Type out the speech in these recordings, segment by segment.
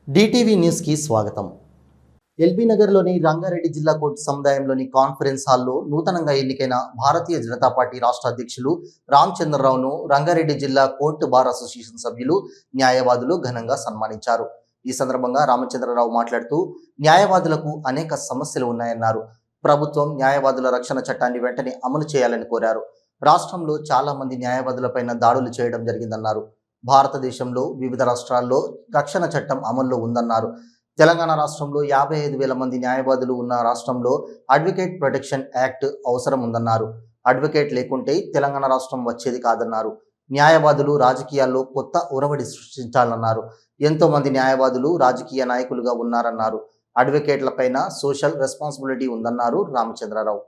DTV news కి స్వాగతం. LB నగర్లోని రంగారెడ్డి జిల్లా కోర్టు సముదాయంలోని కాన్ఫరెన్స్ హాల్లో నూతనంగా ఎన్నికైన భారతీయ జనతా పార్టీ రాష్ట్ర అధ్యక్షులు రామచంద్రరావును రంగారెడ్డి జిల్లా కోర్టు బార్ అసోసియేషన్ సభ్యులు, న్యాయవాదులు ఘనంగా సన్మానించారు. ఈ సందర్భంగా రామచంద్రరావు మాట్లాడుతూ న్యాయవాదులకు అనేక సమస్యలు ఉన్నాయన్నారు. ప్రభుత్వం న్యాయవాదుల రక్షణ చట్టాన్ని వెంటనే అమలు చేయాలని కోరారు. రాష్ట్రంలో చాలా మంది న్యాయవాదులపైన దాడులు చేయడం జరిగిందన్నారు. భారతదేశంలో వివిధ రాష్ట్రాల్లో రక్షణ చట్టం అమల్లో ఉందన్నారు. తెలంగాణ రాష్ట్రంలో 55,000 మంది న్యాయవాదులు ఉన్న రాష్ట్రంలో అడ్వకేట్ ప్రొటెక్షన్ యాక్ట్ అవసరం ఉందన్నారు. అడ్వకేట్ లేకుంటే తెలంగాణ రాష్ట్రం వచ్చేది కాదన్నారు. న్యాయవాదులు రాజకీయాల్లో కొత్త ఒరవడి సృష్టించాలన్నారు. ఎంతో మంది న్యాయవాదులు రాజకీయ నాయకులుగా ఉన్నారన్నారు. అడ్వకేట్లపైన సోషల్ రెస్పాన్సిబిలిటీ ఉందన్నారు రామచంద్రరావు.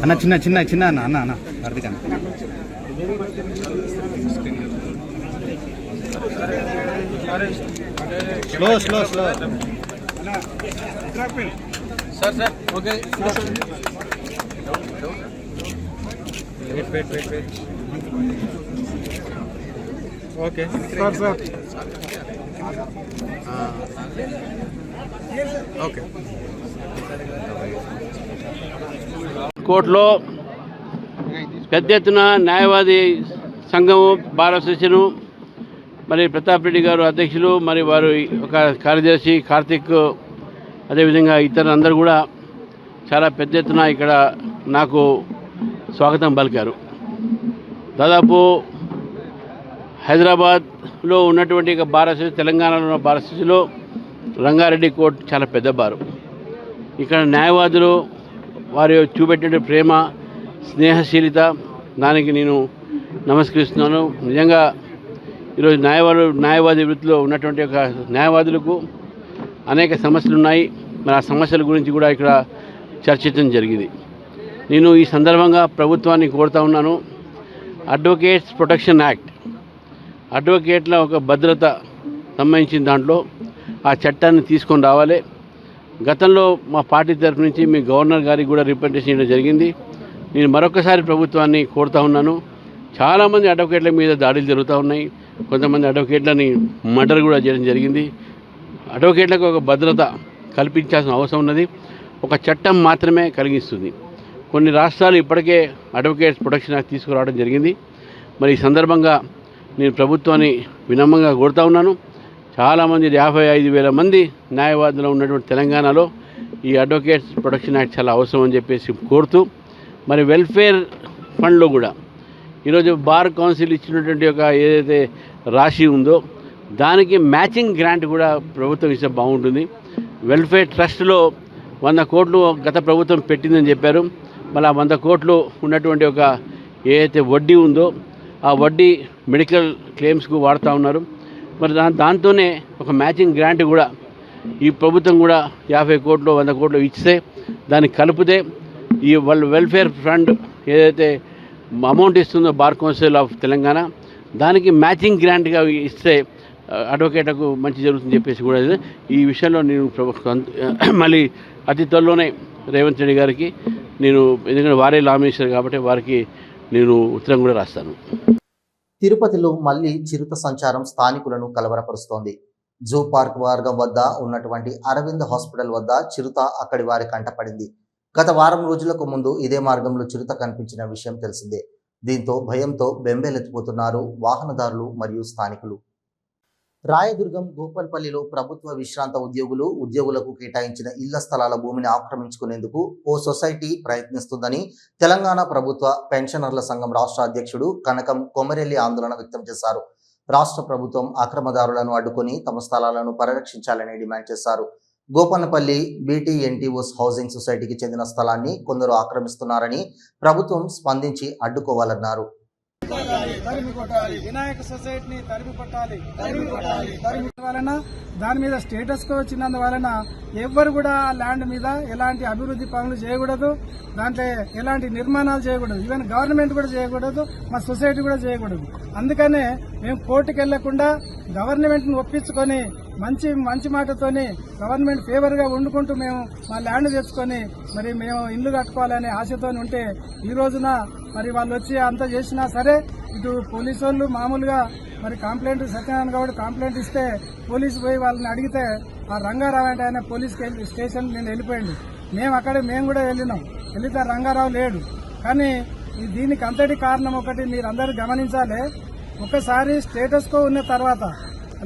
అన్న చిన్న చిన్న చిన్న అన్న అన్న అన్న హార్దిక్ అన్న slow slow slow sir sir okay wait okay sir sir okay కోర్టులో పెద్ద ఎత్తున న్యాయవాది సంఘము, బార్ అసోసియేషను, మరి ప్రతాప్ రెడ్డి గారు అధ్యక్షులు, మరి వారు ఒక కార్యదర్శి కార్తిక్, అదేవిధంగా ఇతర అందరూ కూడా చాలా పెద్ద ఎత్తున ఇక్కడ నాకు స్వాగతం పలికారు. దాదాపు హైదరాబాద్లో ఉన్నటువంటి బార్ అసోసియేషన్, తెలంగాణలో ఉన్న బార్ అసోసియేషన్లో రంగారెడ్డి కోర్టు చాలా పెద్ద బారు. ఇక్కడ న్యాయవాదులు వారు చూపెట్టిన ప్రేమ, స్నేహశీలత, దానికి నేను నమస్కరిస్తున్నాను. నిజంగా ఈరోజు న్యాయవాది వృత్తిలో ఉన్నటువంటి ఒక న్యాయవాదులకు అనేక సమస్యలు ఉన్నాయి. మరి ఆ సమస్యల గురించి కూడా ఇక్కడ చర్చించడం జరిగింది. నేను ఈ సందర్భంగా ప్రభుత్వాన్ని కోరుతా ఉన్నాను. అడ్వకేట్స్ ప్రొటెక్షన్ యాక్ట్, అడ్వకేట్ల ఒక భద్రత సంబంధించిన దాంట్లో ఆ చట్టాన్ని తీసుకొని రావాలి. గతంలో మా పార్టీ తరఫు నుంచి మీ గవర్నర్ గారికి కూడా రిప్రజెంటేషన్ ఇవ్వడం జరిగింది. నేను మరొకసారి ప్రభుత్వాన్ని కోరుతా ఉన్నాను. చాలామంది అడ్వకేట్ల మీద దాడులు జరుగుతూ ఉన్నాయి. కొంతమంది అడ్వకేట్లని మర్డర్ కూడా చేయడం జరిగింది. అడ్వకేట్లకు ఒక భద్రత కల్పించాల్సిన అవసరం ఉన్నది. ఒక చట్టం మాత్రమే కలిగిస్తుంది. కొన్ని రాష్ట్రాలు ఇప్పటికే అడ్వకేట్స్ ప్రొటెక్షన్ యాక్ట్ తీసుకురావడం జరిగింది. మరి ఈ సందర్భంగా నేను ప్రభుత్వాన్ని వినమ్రంగా కోరుతా ఉన్నాను. చాలామంది 55,000 మంది న్యాయవాదులు ఉన్నటువంటి తెలంగాణలో ఈ అడ్వకేట్స్ ప్రొటెక్షన్ యాక్ట్ చాలా అవసరం అని చెప్పేసి కోరుతూ, మరి వెల్ఫేర్ ఫండ్లో కూడా ఈరోజు బార్ కౌన్సిల్ ఇచ్చినటువంటి ఒక ఏదైతే రాశి ఉందో దానికి మ్యాచింగ్ గ్రాంట్ కూడా ప్రభుత్వం ఇస్తే బాగుంటుంది. వెల్ఫేర్ ట్రస్ట్లో 100 కోట్లు గత ప్రభుత్వం పెట్టిందని చెప్పారు. మళ్ళీ 100 కోట్లు ఉన్నటువంటి ఒక ఏదైతే వడ్డీ ఉందో ఆ వడ్డీ మెడికల్ క్లెయిమ్స్కు వాడుతూ ఉన్నారు. మరి దాంతోనే ఒక మ్యాచింగ్ గ్రాంట్ కూడా ఈ ప్రభుత్వం కూడా 50 కోట్లు 100 కోట్లు ఇస్తే దాన్ని కలిపితే ఈ వెల్ఫేర్ ఫండ్ ఏదైతే అమౌంట్ ఇస్తుందో బార్ కౌన్సిల్ ఆఫ్ తెలంగాణ దానికి మ్యాచింగ్ గ్రాంట్గా ఇస్తే అడ్వకేట్లకు మంచి జరుగుతుందని చెప్పేసి కూడా ఈ విషయంలో నేను మళ్ళీ అతి త్వరలోనే రేవంత్ రెడ్డి గారికి నేను, ఎందుకంటే వారే లా మినిస్టర్ కాబట్టి వారికి నేను ఉత్తరం కూడా రాస్తాను. తిరుపతిలో మళ్లీ చిరుత సంచారం స్థానికులను కలవరపరుస్తోంది. జూ పార్క్ మార్గం వద్ద ఉన్నటువంటి అరవింద్ హాస్పిటల్ వద్ద చిరుత అక్కడి వారి కంటపడింది. గత వారం రోజులకు ముందు ఇదే మార్గంలో చిరుత కనిపించిన విషయం తెలిసిందే. దీంతో భయంతో బెంబేలెత్తిపోతున్నారు వాహనదారులు మరియు స్థానికులు. రాయదుర్గం గోపల్పల్లిలో ప్రభుత్వ విశ్రాంత ఉద్యోగులకు కేటాయించిన ఇళ్ల స్థలాల భూమిని ఆక్రమించుకునేందుకు ఓ సొసైటీ ప్రయత్నిస్తుందని తెలంగాణ ప్రభుత్వ పెన్షనర్ల సంఘం రాష్ట్ర అధ్యక్షుడు కనకం కొమరెల్లి ఆందోళన వ్యక్తం చేశారు. రాష్ట్ర ప్రభుత్వం అక్రమదారులను అడ్డుకొని తమ స్థలాలను పరిరక్షించాలని డిమాండ్ చేశారు. గోపన్నపల్లి BTNTOS హౌసింగ్ సొసైటీకి చెందిన స్థలాన్ని కొందరు ఆక్రమిస్తున్నారని ప్రభుత్వం స్పందించి అడ్డుకోవాలన్నారు. వినాయక సొసైటీని తరిమి కొట్టాలి. వలన దాని మీద స్టేటస్ కో వచ్చినందువలన ఎవ్వరు కూడా ల్యాండ్ మీద ఎలాంటి అభివృద్ధి పనులు చేయకూడదు, దాంట్లో ఎలాంటి నిర్మాణాలు చేయకూడదు, ఈవెన్ గవర్నమెంట్ కూడా చేయకూడదు, మా సొసైటీ కూడా చేయకూడదు. అందుకనే మేము కోర్టుకు వెళ్లకుండా గవర్నమెంట్ ను ఒప్పించుకొని మంచి మాటతోని గవర్నమెంట్ ఫేవర్గా వండుకుంటూ మేము మా ల్యాండ్ తెచ్చుకొని మరి మేము ఇల్లు కట్టుకోవాలనే ఆశతో ఉంటే ఈ రోజున మరి వాళ్ళు వచ్చి అంతా చేసినా సరే ఇటు పోలీసు వాళ్ళు మామూలుగా మరి కంప్లైంట్ సత్యనారాయణ గౌడ్ కంప్లైంట్ ఇస్తే పోలీసు పోయి వాళ్ళని అడిగితే ఆ రంగారావు అంటే ఆయన పోలీస్ స్టేషన్ నేను వెళ్ళిపోయింది. మేము కూడా వెళ్తే రంగారావు లేడు. కానీ దీనికి అంతటి కారణం ఒకటి మీరు అందరూ గమనించాలి. ఒకసారి స్టేటస్ కో ఉన్న తర్వాత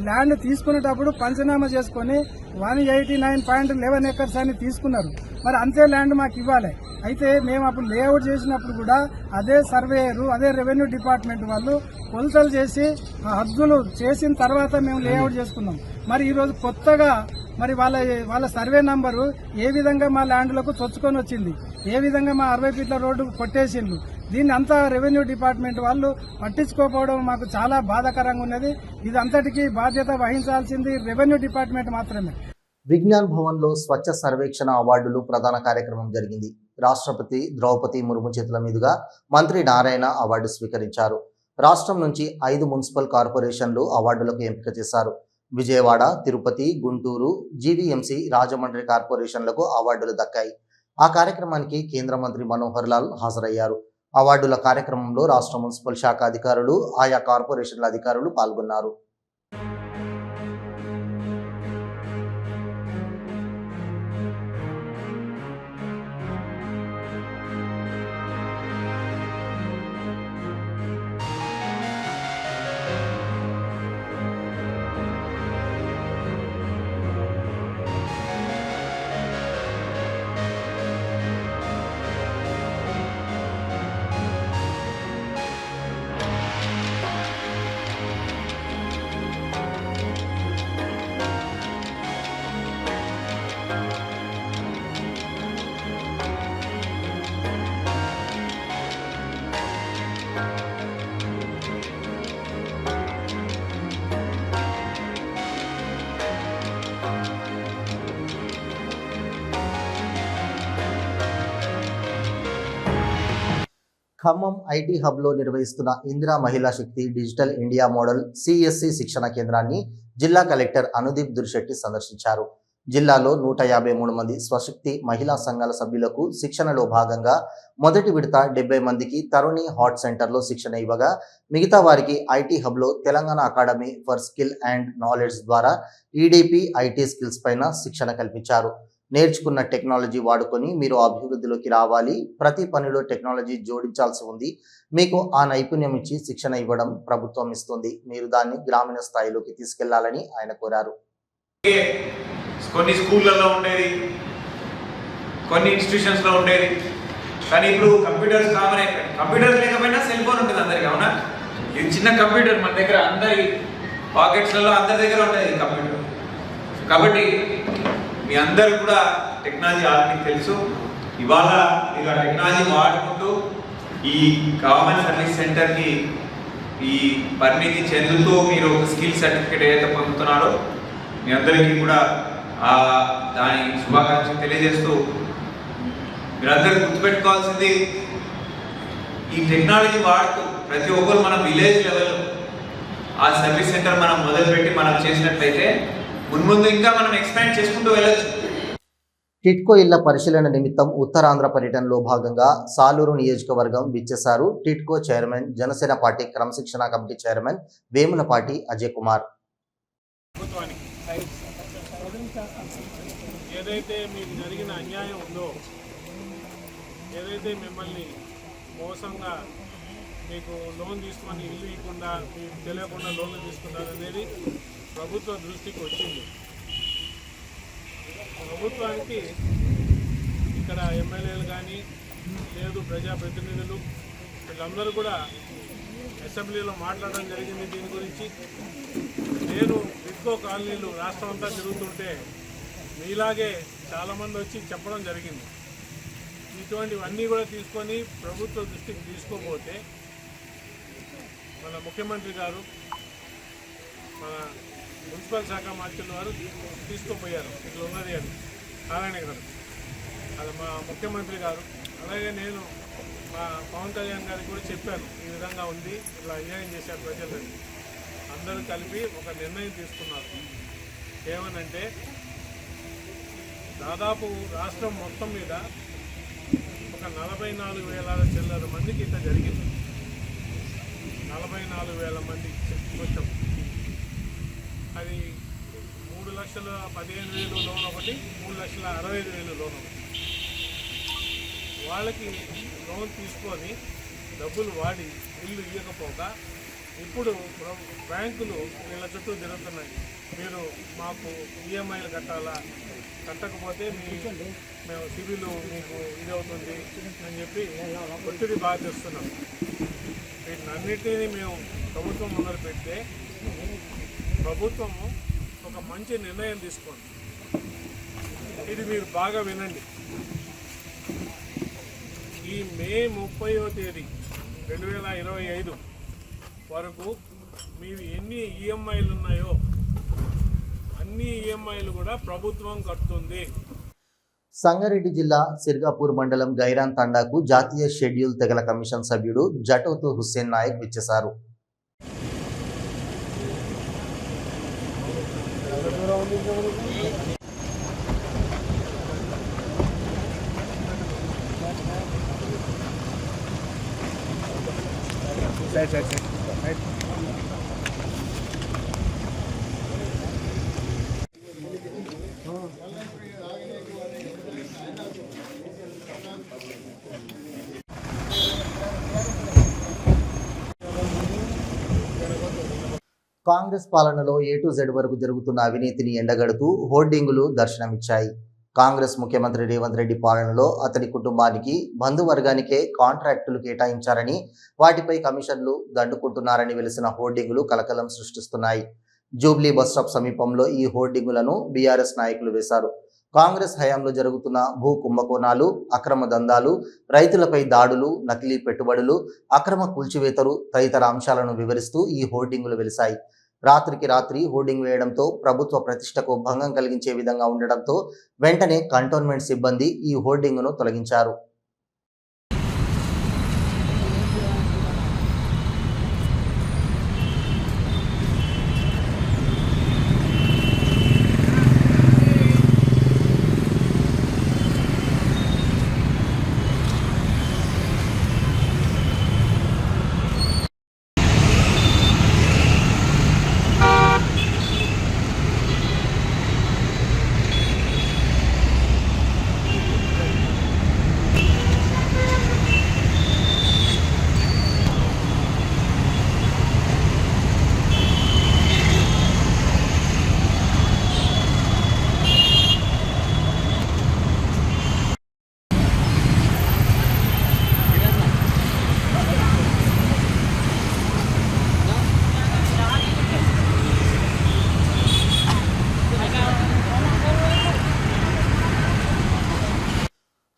ల్యాండ్ తీసుకునేటప్పుడు పంచనామా చేసుకుని 189.11 acres అని తీసుకున్నారు. మరి అంతే ల్యాండ్ మాకు ఇవ్వాలి. అయితే మేము అప్పుడు లేఅవుట్ చేసినప్పుడు కూడా అదే సర్వేయరు అదే రెవెన్యూ డిపార్ట్మెంట్ వాళ్ళు కొలతలు చేసి ఆ హద్దులు చేసిన తర్వాత మేము లేఅవుట్ చేసుకున్నాం. మరి ఈరోజు కొత్తగా మరి వాళ్ళ సర్వే నంబరు ఏ విధంగా మా ల్యాండ్లకు చొచ్చుకొని వచ్చింది, ఏ విధంగా మా 60 ఫీట్ల రోడ్డు కొట్టేసిండ్రు. దీన్ని అంతా రెవెన్యూ డిపార్ట్మెంట్ వాళ్ళు పట్టించుకోకపోవడం మాకు చాలా బాధాకరంగా ఉన్నది. ఇది అంతటికీ బాధ్యత వహించాల్సింది రెవెన్యూ డిపార్ట్మెంట్ మాత్రమే. విజ్ఞాన్ భవన్లో స్వచ్ఛ సర్వేక్షణ అవార్డులు ప్రధాన కార్యక్రమం జరిగింది. రాష్ట్రపతి ద్రౌపది ముర్ము చేతుల మీదుగా మంత్రి నారాయణ అవార్డు స్వీకరించారు. రాష్ట్రం నుంచి 5 మున్సిపల్ కార్పొరేషన్లు అవార్డులకు ఎంపిక చేశారు. విజయవాడ, తిరుపతి, గుంటూరు, జీవీఎంసీ, రాజమండ్రి కార్పొరేషన్లకు అవార్డులు దక్కాయి. ఆ కార్యక్రమానికి కేంద్ర మంత్రి మనోహర్ లాల్ హాజరయ్యారు. అవార్డుల కార్యక్రమంలో రాష్ట్ర మున్సిపల్ శాఖ అధికారులు, ఆయా కార్పొరేషన్ల అధికారులు పాల్గొన్నారు. ఖమ్మం ఐటీ హబ్లో నిర్వహిస్తున్న ఇందిరా మహిళా శక్తి డిజిటల్ ఇండియా మోడల్ సిఎస్సి శిక్షణ కేంద్రాన్ని జిల్లా కలెక్టర్ అనుదీప్ దుర్శెట్టి సందర్శించారు. జిల్లాలో 153 మంది స్వశక్తి మహిళా సంఘాల సభ్యులకు శిక్షణలో భాగంగా మొదటి విడత 70 మందికి తరుణి హాట్ సెంటర్లో శిక్షణ ఇవ్వగా మిగతా వారికి ఐటీ హబ్లో Telangana academy for skill and knowledge ద్వారా ఈడీపీ ఐటీ స్కిల్స్ పైన శిక్షణ కల్పించారు. నేర్చుకున్న టెక్నాలజీ వాడుకొని మీరు అభివృద్ధిలోకి రావాలి, ప్రతి పనిలో టెక్నాలజీ జోడించాల్సి ఉంది, మీకు ఆ నైపుణ్యం ఇచ్చి శిక్షణ ఇవ్వడం ప్రభుత్వం ఇస్తుంది, మీరు దాన్ని గ్రామీణ స్థాయిలోకి తీసుకెళ్లాలని ఆయన కోరారు. కొన్ని స్కూళ్ళల్లో ఉండేది, కొన్ని ఇన్స్టిట్యూషన్స్లో ఉండేది, కానీ ఇప్పుడు కంప్యూటర్స్ కామన్ అయిపోయింది. కంప్యూటర్స్ లేకపోయినా సెల్ ఫోన్ ఉంటుంది అందరికి, అవునా? ఇది చిన్న కంప్యూటర్ మన దగ్గర అందరి పాకెట్స్లలో అందరి దగ్గర ఉంటుంది కంప్యూటర్. కాబట్టి మీ అందరు కూడా టెక్నాలజీ ఆల్రెడీ తెలుసు. ఇవాళ మీరు ఆ టెక్నాలజీ వాడుకుంటూ ఈ కామన్ సర్వీస్ సెంటర్కి ఈ పరిణితి చెందుతూ మీరు ఒక స్కిల్ సర్టిఫికేట్ ఏదైతే పొందుతున్నారో మీ అందరికీ కూడా దాని శుభాకాంక్షలు తెలియజేస్తూ మీరందరూ గుర్తుపెట్టుకోవాల్సింది, ఈ టెక్నాలజీ వాడుతూ ప్రతి ఒక్కరు మన విలేజ్ లెవెల్ ఆ సర్వీస్ సెంటర్ మనం మొదలుపెట్టి మనం చేసినట్లయితే మున్ముందు ఇంకా మనం ఎక్స్పాండ్ చేసుకుంటూ వెళ్ళచ్చు. టిట్కో ఇళ్ల పరిశీలన నిమిత్తం ఉత్తరాంధ్ర పర్యటనలో భాగంగా సాలూరు నియోజకవర్గం విచ్చేశారు టిట్కో చైర్మన్, జనసేన పార్టీ క్రమశిక్షణ కమిటీ చైర్మన్ వేములపాటి అజయ్ కుమార్. ఏదైతే మీకు జరిగిన అన్యాయం ఉందో, ఏదైతే మిమ్మల్ని మోసంగా మీకు లోన్ తీసుకొని ఇల్లు ఇవ్వకుండా మీకు తెలియకుండా లోన్లు తీసుకున్నారనేది ప్రభుత్వ దృష్టికి వచ్చింది. ప్రభుత్వానికి ఇక్కడ ఎమ్మెల్యేలు కానీ లేదు ప్రజాప్రతినిధులు వీళ్ళందరూ కూడా అసెంబ్లీలో మాట్లాడడం జరిగింది దీని గురించి. నేను టిట్కో కాలనీలు రాష్ట్రం అంతా తిరుగుతుంటే మీలాగే చాలామంది వచ్చి చెప్పడం జరిగింది. ఇటువంటివన్నీ కూడా తీసుకొని ప్రభుత్వ దృష్టికి తీసుకోపోతే మన ముఖ్యమంత్రి గారు, మన మున్సిపల్ శాఖ మంత్రుల వారు తీసుకుపోయారు. ఇట్లా ఉన్నది అని నారాయణ గారు, అది మా ముఖ్యమంత్రి గారు, అలాగే నేను మా పవన్ కళ్యాణ్ గారికి కూడా చెప్పాను, ఈ విధంగా ఉంది, ఇలా అన్యాయం చేశారు ప్రజలని. అందరూ కలిపి ఒక నిర్ణయం తీసుకున్నారు. ఏమనంటే దాదాపు రాష్ట్రం మొత్తం మీద ఒక 44,000 చిల్లర మందికి ఇట్లా జరిగింది. 44,000 మంది మొత్తం. అది 3,15,000 లోన్ ఒకటి, 3,65,000 లోన్ ఒకటి. వాళ్ళకి లోన్ తీసుకొని డబ్బులు వాడి ఇల్లు ఇవ్వకపోగా ఇప్పుడు బ్యాంకులు వీళ్ళ చుట్టూ తిరుగుతున్నాయి. మీరు మాకు ఈఎంఐలు కట్టాలా, కట్టకపోతే మేము సిబిల్ మీకు ఇది అవుతుంది అని చెప్పి ఒత్తిడి బాగా చేస్తున్నాం. వీటినన్నిటినీ మేము ప్రభుత్వం ముందర పెడితే ప్రభుత్వము ఒక మంచి నిర్ణయం తీసుకోండి. ఇది మీరు బాగా వినండి. ఈ మే 30వ తేదీ 2025 వరకు మీరు ఎన్ని ఈఎంఐలు ఉన్నాయో అన్ని ఈఎంఐలు కూడా ప్రభుత్వం కడుతుంది. సంగారెడ్డి జిల్లా సిర్గాపూర్ మండలం గైరాన్ తండాకు జాతీయ షెడ్యూల్ తెగల కమిషన్ సభ్యుడు జటోతు హుస్సేన్ నాయక్ విచ్చేశారు. కాంగ్రెస్ పాలనలో A to Z వరకు జరుగుతున్న అవినీతిని ఎండగడుతూ హోర్డింగులు దర్శనమిచ్చాయి. కాంగ్రెస్ ముఖ్యమంత్రి రేవంత్ రెడ్డి పాలనలో అతడి కుటుంబానికి, బంధువర్గానికే కాంట్రాక్టులు కేటాయించారని, వాటిపై కమిషన్లు దండుకుంటున్నారని వెలిసిన హోర్డింగులు కలకలం సృష్టిస్తున్నాయి. జూబ్లీ బస్టాప్ సమీపంలో ఈ హోర్డింగులను బీఆర్ఎస్ నాయకులు వేశారు. కాంగ్రెస్ హయాంలో జరుగుతున్న భూ కుంభకోణాలు, అక్రమ దందాలు, రైతులపై దాడులు, నకిలీ పెట్టుబడులు, అక్రమ కూల్చివేతలు తదితర అంశాలను వివరిస్తూ ఈ హోర్డింగులు వెలిశాయి. రాత్రికి రాత్రి హోర్డింగ్ వేయడంతో ప్రభుత్వ ప్రతిష్టకు భంగం కలిగించే విధంగా ఉండడంతో వెంటనే కంటోన్మెంట్ సిబ్బంది ఈ హోర్డింగును తొలగించారు.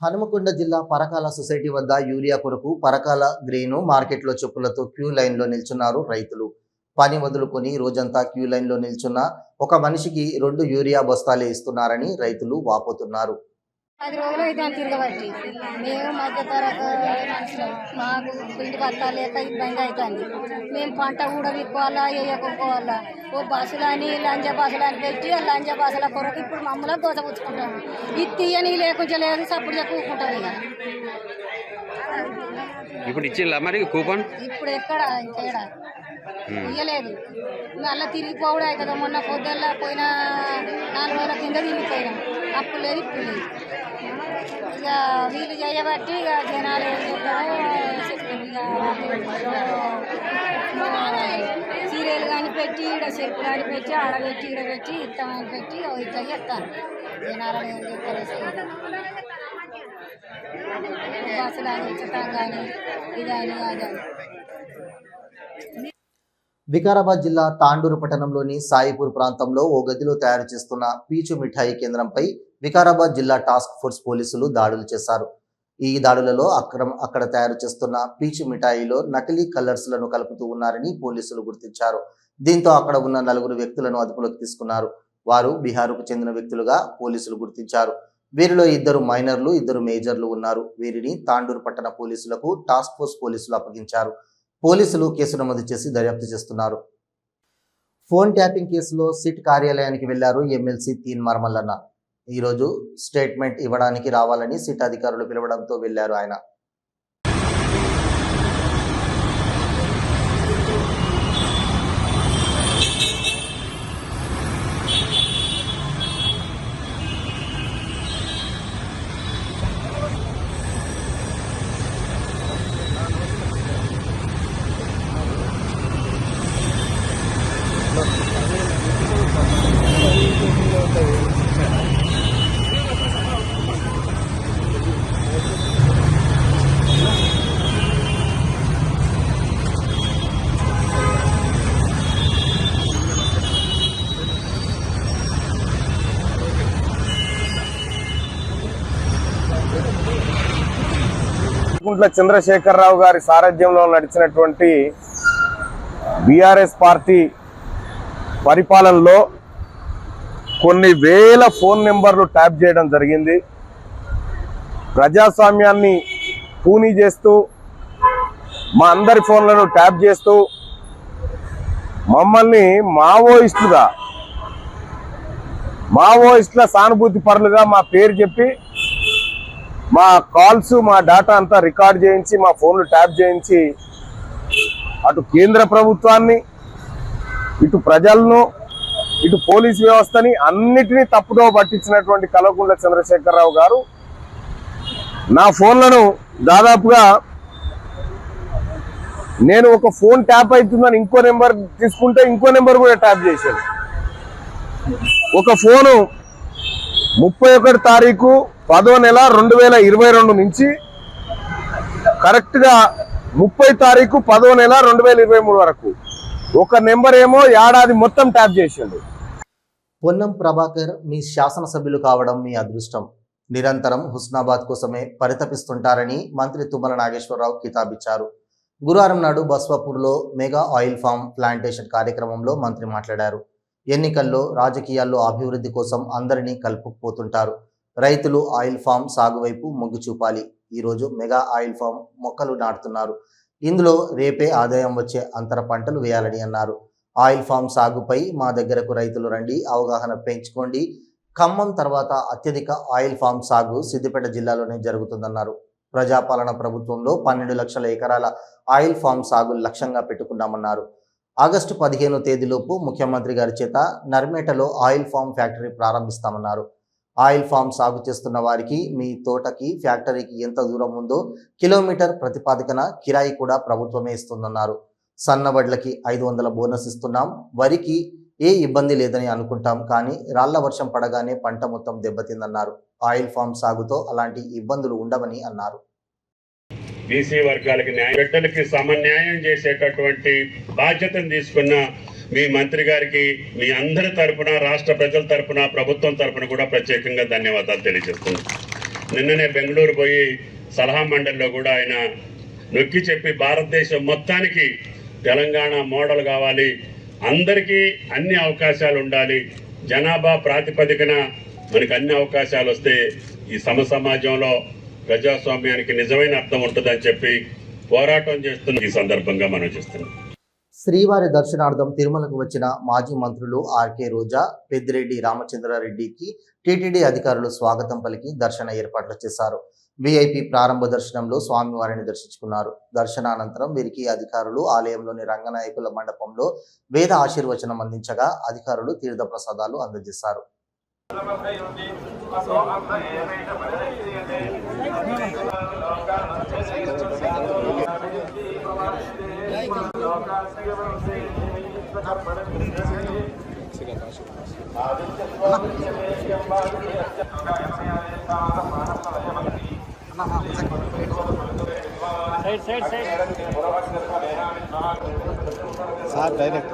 హనుమకొండ జిల్లా పరకాల సొసైటీ వద్ద యూరియా కొరకు పరకాల గ్రెయిన్ మార్కెట్లో చెప్పులతో క్యూ లైన్లో నిల్చున్నారు రైతులు. పని వదులుకొని రోజంతా క్యూ లైన్లో నిల్చున్న ఒక మనిషికి 2 యూరియా బస్తాలే ఇస్తున్నారని రైతులు వాపోతున్నారు. 10 రోజులు అయితే తిరగబట్టి మేము మధ్యతరగతి మనుషులం. మాకు పిండి బత్తాలు లేక ఇబ్బంది అవుతుంది. మేము పంట కూడా విక్కోవాలా, వేయకపోవాలా. ఓ బస్సులని లంజ బస్సులని పెట్టి ఆ లంజ బస్సుల కొరకు ఇప్పుడు మమ్మల్ని దోసపుచ్చుకుంటాము. ఇది తీయని లేకుండా లేదు, సప్పుడు కూకుంటాం. ఇక ఇప్పుడు ఇచ్చిందా మరి కూపన్? ఇప్పుడు ఎక్కడ ఇంకేడా ఇయ్యలేదు. మళ్ళీ తిరిగిపోవడం అవుతుంది. మొన్న పొద్దున్న పోయిన 4 రోజుల కింద తిరిగిపోయినాం. అప్పుడు లేదు, ఇప్పుడు లేదు. ఇక వీళ్ళు చేయబట్టి ఇక జనాలు ఏం చెప్తారో సీరియల్ కానీ పెట్టి ఈడ చెరుకు కానీ పెట్టి ఆడబెట్టి ఈడబెట్టి ఇస్తామని పెట్టి ఇట్లా చెప్తారు. జనాలు ఏం చెప్తారో బస్సులు అని ఉచితం కానీ ఇదని అదని. వికారాబాద్ జిల్లా తాండూరు పట్టణంలోని సాయిపూర్ ప్రాంతంలో ఓ గదిలో తయారు చేస్తున్న పీచు మిఠాయి కేంద్రంపై వికారాబాద్ జిల్లా టాస్క్ ఫోర్స్ పోలీసులు దాడులు చేశారు. ఈ దాడులలో అక్కడ తయారు చేస్తున్న పీచు మిఠాయిలో నకిలీ కలర్స్లను కలుపుతూ ఉన్నారని పోలీసులు గుర్తించారు. దీంతో అక్కడ ఉన్న 4 వ్యక్తులను అదుపులోకి తీసుకున్నారు. వారు బీహార్కు చెందిన వ్యక్తులుగా పోలీసులు గుర్తించారు. వీరిలో 2 మైనర్లు, 2 మేజర్లు ఉన్నారు. వీరిని తాండూరు పట్టణ పోలీసులకు టాస్క్ ఫోర్స్ పోలీసులు అప్పగించారు. పోలీసులు కేసు నమోదు చేసి దర్యాప్తు చేస్తున్నారు. ఫోన్ ట్యాపింగ్ కేసులో సిట్ కార్యాలయానికి వెళ్లారు ఎమ్మెల్సీ తీన్ మర్మల్లన్న. ఈరోజు స్టేట్మెంట్ ఇవ్వడానికి రావాలని సిట్ అధికారులు పిలవడంతో వెళ్లారు ఆయన. కుంట్ల చంద్రశేఖరరావు గారి సారథ్యంలో నడిచినటువంటి బీఆర్ఎస్ పార్టీ పరిపాలనలో కొన్ని వేల ఫోన్ నెంబర్లు ట్యాప్ చేయడం జరిగింది. ప్రజాస్వామ్యాన్ని పూనీ చేస్తూ మా అందరి ఫోన్లను ట్యాప్ చేస్తూ మమ్మల్ని మావోయిస్టుల సానుభూతి పరులుగా మా పేరు చెప్పి మా కాల్స్ మా డేటా అంతా రికార్డ్ చేయించి మా ఫోన్లు ట్యాప్ చేయించి అటు కేంద్ర ప్రభుత్వాన్ని ఇటు ప్రజలను ఇటు పోలీస్ వ్యవస్థని అన్నిటినీ తప్పుదో పట్టించినటువంటి కల్వకుంట్ల చంద్రశేఖరరావు గారు నా ఫోన్లను దాదాపుగా నేను ఒక ఫోన్ ట్యాప్ అవుతుందని ఇంకో నెంబర్ తీసుకుంటే ఇంకో నెంబర్ కూడా ట్యాప్ చేశాను. ఒక ఫోను 31 తారీఖు 10వ నెల 2022 నుంచి కరెక్ట్గా 30 తారీఖు 10వ నెల 2023 వరకు ఒక నెంబర్ ఏమో ఏడాది మొత్తం ట్యాప్ చేసిండు. పొన్నం ప్రభాకర్ మీ శాసనసభ్యులు కావడం మీ అదృష్టం. నిరంతరం హుస్నాబాద్ కోసమే పరితపిస్తుంటారని మంత్రి తుమ్మల నాగేశ్వరరావు కితాబిచ్చారు. గురువారం నాడు బస్వాపూర్లో మెగా ఆయిల్ ఫామ్ ప్లాంటేషన్ కార్యక్రమంలో మంత్రి మాట్లాడారు. ఎన్నికల్లో రాజకీయాల్లో అభివృద్ధి కోసం అందరినీ కలుపుకుపోతుంటారు. రైతులు ఆయిల్ ఫామ్ సాగు వైపు మొగ్గు చూపాలి. ఈరోజు మెగా ఆయిల్ ఫామ్ మొక్కలు నాటుతున్నారు. ఇందులో రేపే ఆదాయం వచ్చే అంతర పంటలు వేయాలని అన్నారు. ఆయిల్ ఫామ్ సాగుపై మా దగ్గరకు రైతులు రండి, అవగాహన పెంచుకోండి. ఖమ్మం తర్వాత అత్యధిక ఆయిల్ ఫామ్ సాగు సిద్దిపేట జిల్లాలోనే జరుగుతుందన్నారు. ప్రజాపాలన ప్రభుత్వంలో 12 లక్షల ఎకరాల ఆయిల్ ఫామ్ సాగు లక్ష్యంగా పెట్టుకున్నామన్నారు. ఆగస్టు 15వ తేదీలోపు ముఖ్యమంత్రి గారి చేత నర్మేటలో ఆయిల్ ఫామ్ ఫ్యాక్టరీ ప్రారంభిస్తామన్నారు. ఆయిల్ ఫామ్ సాగు చేస్తున్న వారికి మీ తోటకి ఫ్యాక్టరీకి ఎంత దూరం ఉందో కిలోమీటర్ ప్రతిపాదికన కిరాయి కూడా ప్రభుత్వమే ఇస్తుందన్నారు. సన్నవడ్లకి 500 బోనస్ ఇస్తున్నాం. వరికి ఏ ఇబ్బంది లేదని అనుకుంటాం, కానీ రాళ్ల వర్షం పడగానే పంట మొత్తం దెబ్బతిందన్నారు. ఆయిల్ ఫామ్ సాగుతో అలాంటి ఇబ్బందులు ఉండవని అన్నారు. బీసీ వర్గాలకి బిడ్డలకి సమన్యాయం చేసేటటువంటి బాధ్యతను తీసుకున్న మీ మంత్రి గారికి మీ అందరి తరపున, రాష్ట్ర ప్రజల తరపున, ప్రభుత్వం తరపున కూడా ప్రత్యేకంగా ధన్యవాదాలు తెలియజేస్తున్నాను. నిన్ననే బెంగళూరు పోయి సలహా మండలిలో కూడా ఆయన నొక్కి చెప్పి భారతదేశం మొత్తానికి తెలంగాణ మోడల్ కావాలి, అందరికీ అన్ని అవకాశాలు ఉండాలి, జనాభా ప్రాతిపదికన మనకు అన్ని అవకాశాలు వస్తే ఈ సమాజంలో ప్రజాస్వామ్యానికి నిజమైన అర్థం ఉంటుందని చెప్పి పోరాటం చేస్తున్న ఈ సందర్భంగా మనం చేస్తున్నాం. శ్రీవారి దర్శనార్థం తిరుమలకు వచ్చిన మాజీ మంత్రులు ఆర్కే రోజా, పెద్దిరెడ్డి రామచంద్రారెడ్డికి టీటీడీ అధికారులు స్వాగతం పలికి దర్శన ఏర్పాట్లు చేశారు. విఐపి ప్రారంభ దర్శనంలో స్వామివారిని దర్శించుకున్నారు. దర్శనానంతరం వీరికి అధికారులు ఆలయంలోని రంగనాయకుల మండపంలో వేద ఆశీర్వచనం అందించగా అధికారులు తీర్థ ప్రసాదాలు అందజేశారు. సార్ డైరెక్ట్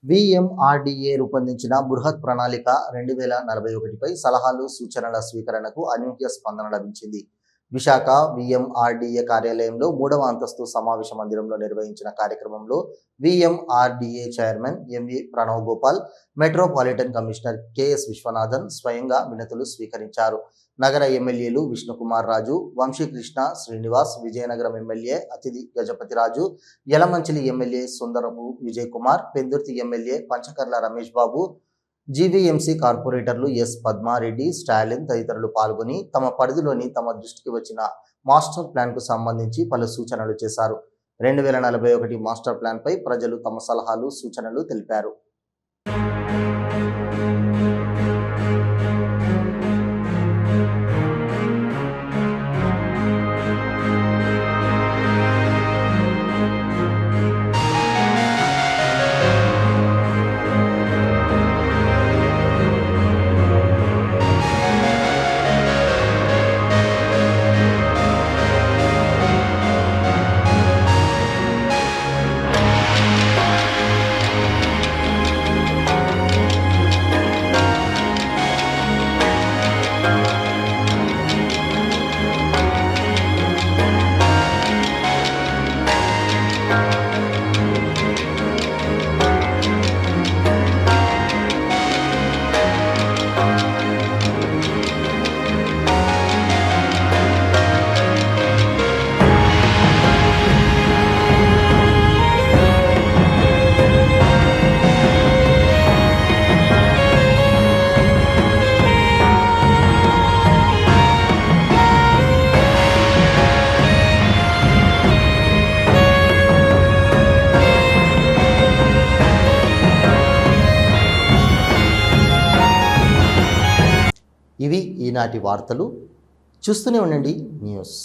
విఎంఆర్డీఏ రూపొందించిన బృహత్ ప్రణాళిక 2041పై సలహాలు, సూచనల స్వీకరణకు అనూహ్య స్పందన లభించింది. విశాఖ విఎంఆర్డీఏ కార్యాలయంలో 3వ అంతస్తు సమావేశ మందిరంలో నిర్వహించిన కార్యక్రమంలో VMRDA chairman MV Pranav Gopal, metropolitan commissioner KS Viswanathan స్వయంగా వినతులు స్వీకరించారు. నగర ఎమ్మెల్యేలు Vishnukumar Raju, Vamsikrishna Srinivas, Vizianagaram MLA Aditi Gajapathiraju, Yelamanchili MLA Sundarapu Vijay Kumar, Pendurthi MLA Panchakarla Ramesh Babu, GVMC కార్పొరేటర్లు ఎస్ పద్మారెడ్డి, స్టాలిన్ తదితరులు పాల్గొని తమ పరిధిలోని తమ దృష్టికి వచ్చిన మాస్టర్ ప్లాన్కు సంబంధించి పలు సూచనలు చేశారు. 2041 మాస్టర్ ప్లాన్పై ప్రజలు తమ సలహాలు, సూచనలు తెలిపారు. ఇవి ఈనాటి వార్తలు. చూస్తూనే ఉండండి న్యూస్.